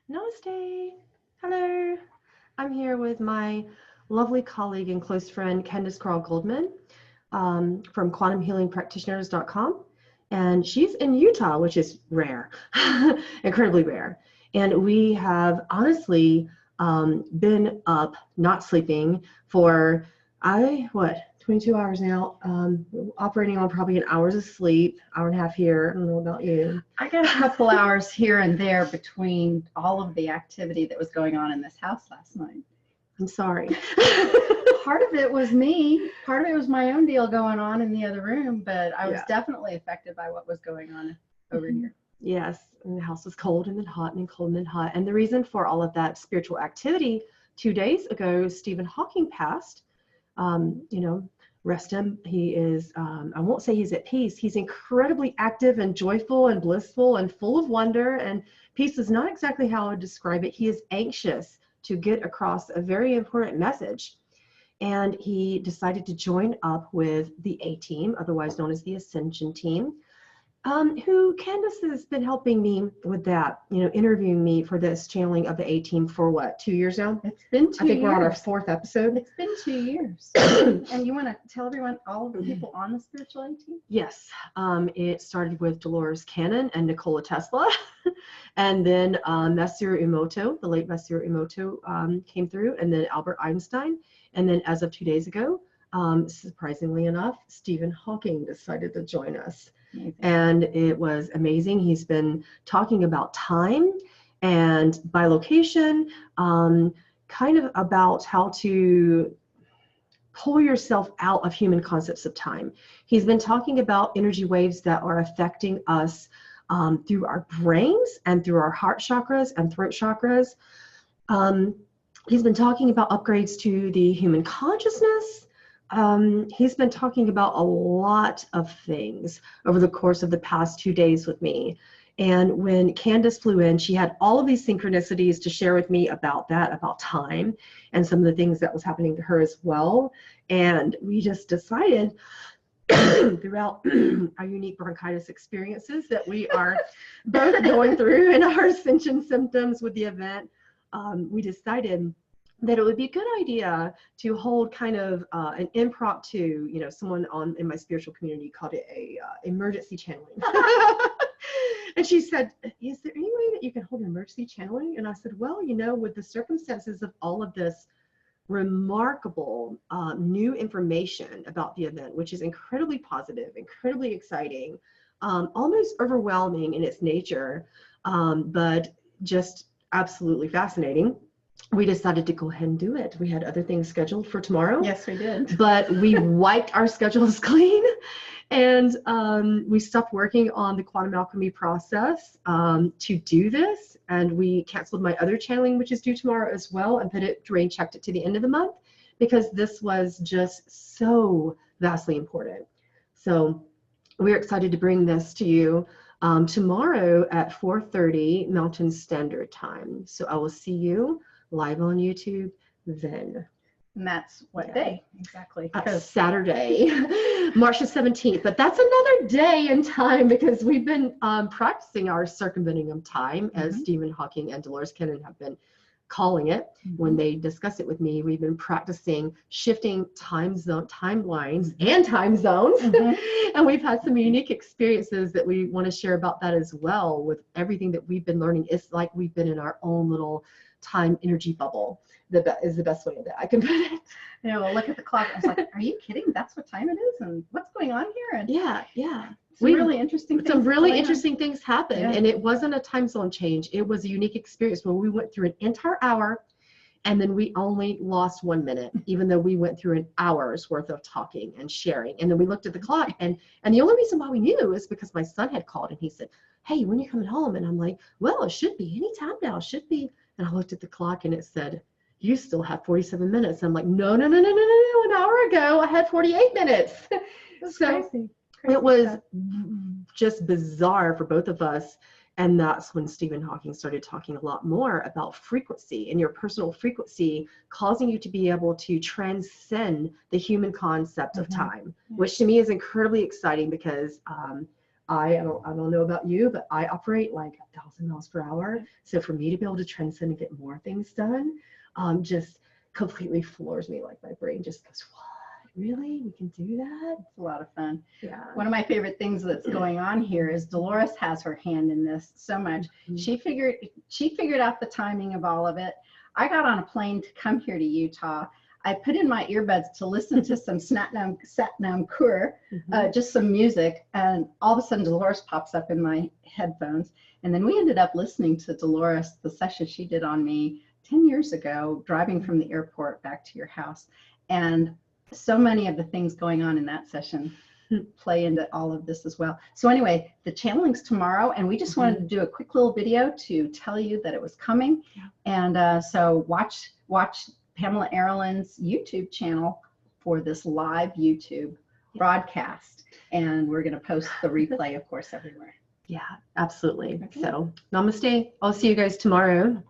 Namaste. Hello. I'm here with my lovely colleague and close friend, Candace Carl Goldman, from quantumhealingpractitioners.com. And she's in Utah, which is rare, incredibly rare. And we have honestly been up, not sleeping for, 22 hours now, operating on probably an hour's of sleep, hour and a half here. I don't know about you. I got a couple hours here and there between all of the activity that was going on in this house last night. I'm sorry. Part of it was me. Part of it was my own deal going on in the other room, but I was definitely affected by what was going on over here. Yes, and the house was cold and then hot and then cold and then hot. And the reason for all of that spiritual activity, 2 days ago, Stephen Hawking passed. Rest him. He is, I won't say he's at peace. He's incredibly active and joyful and blissful and full of wonder. And peace is not exactly how I would describe it. He is anxious to get across a very important message. And he decided to join up with the A-Team, otherwise known as the Ascension Team, who Candace has been helping me with that, interviewing me for this channeling of the A-Team for what, 2 years now? It's been 2 years. I think we're on our 4th episode. It's been 2 years. And you want to tell everyone, all of the people on the spiritual A-Team? Yes. It started with Dolores Cannon and Nikola Tesla. And then Masaru Emoto, the late Masaru Emoto, came through, and then Albert Einstein. And then as of 2 days ago, surprisingly enough, Stephen Hawking decided to join us. Amazing. And it was amazing. He's been talking about time and bilocation, kind of about how to pull yourself out of human concepts of time. He's been talking about energy waves that are affecting us through our brains and through our heart chakras and throat chakras. He's been talking about upgrades to the human consciousness. He's been talking about a lot of things over the course of the past 2 days with me. And when Candace flew in, she had all of these synchronicities to share with me about that, about time, and some of the things that was happening to her as well. And we just decided throughout our unique bronchitis experiences that we are both going through in our ascension symptoms with the event, we decided that it would be a good idea to hold kind of an impromptu, someone in my spiritual community called it a emergency channeling. And she said, is there any way that you can hold an emergency channeling? And I said, well, with the circumstances of all of this remarkable new information about the event, which is incredibly positive, incredibly exciting, almost overwhelming in its nature, but just absolutely fascinating. We decided to go ahead and do it. We had other things scheduled for tomorrow. Yes, we did. But we wiped our schedules clean, and we stopped working on the quantum alchemy process to do this. And we canceled my other channeling, which is due tomorrow as well, and rain checked it to the end of the month, because this was just so vastly important. So we're excited to bring this to you tomorrow at 4:30 Mountain Standard Time. So I will see you live on YouTube then. And that's what day exactly? Saturday, March the 17th. But that's another day and time, because we've been practicing our circumventing of time, as Stephen Hawking and Dolores Cannon have been calling it. When they discuss it with me, we've been practicing shifting timelines and time zones. And we've had some unique experiences that we want to share about that as well. With everything that we've been learning, it's like we've been in our own little time energy bubble. That is the best way that I can put it. We'll look at the clock. I was like, are you kidding? That's what time it is? And what's going on here? And yeah. Some really interesting things happened. Yeah. And it wasn't a time zone change. It was a unique experience where we went through an entire hour, and then we only lost 1 minute, even though we went through an hour's worth of talking and sharing. And then we looked at the clock, and the only reason why we knew is because my son had called, and he said, hey, when are you coming home? And I'm like, well, it should be any time now. It should be. And I looked at the clock, and it said, you still have 47 minutes. I'm like, no. An hour ago, I had 48 minutes. So crazy. It was just bizarre for both of us. And that's when Stephen Hawking started talking a lot more about frequency and your personal frequency causing you to be able to transcend the human concept of time, which to me is incredibly exciting, because I don't know about you, but I operate like 1,000 miles per hour. So for me to be able to transcend and get more things done, just completely floors me. Like my brain just goes, what? Really? We can do that? It's a lot of fun. Yeah. One of my favorite things that's going on here is Dolores has her hand in this so much. She figured out the timing of all of it. I got on a plane to come here to Utah. I put in my earbuds to listen to some Satnam Kur, just some music, and all of a sudden Dolores pops up in my headphones. And then we ended up listening to Dolores, the session she did on me 10 years ago, driving from the airport back to your house. And so many of the things going on in that session play into all of this as well. So anyway, the channeling's tomorrow, and we just wanted to do a quick little video to tell you that it was coming. And so watch Pamela Aaralyn's YouTube channel for this live YouTube broadcast. And we're going to post the replay, of course, everywhere. Yeah, absolutely. Okay. So namaste. I'll see you guys tomorrow.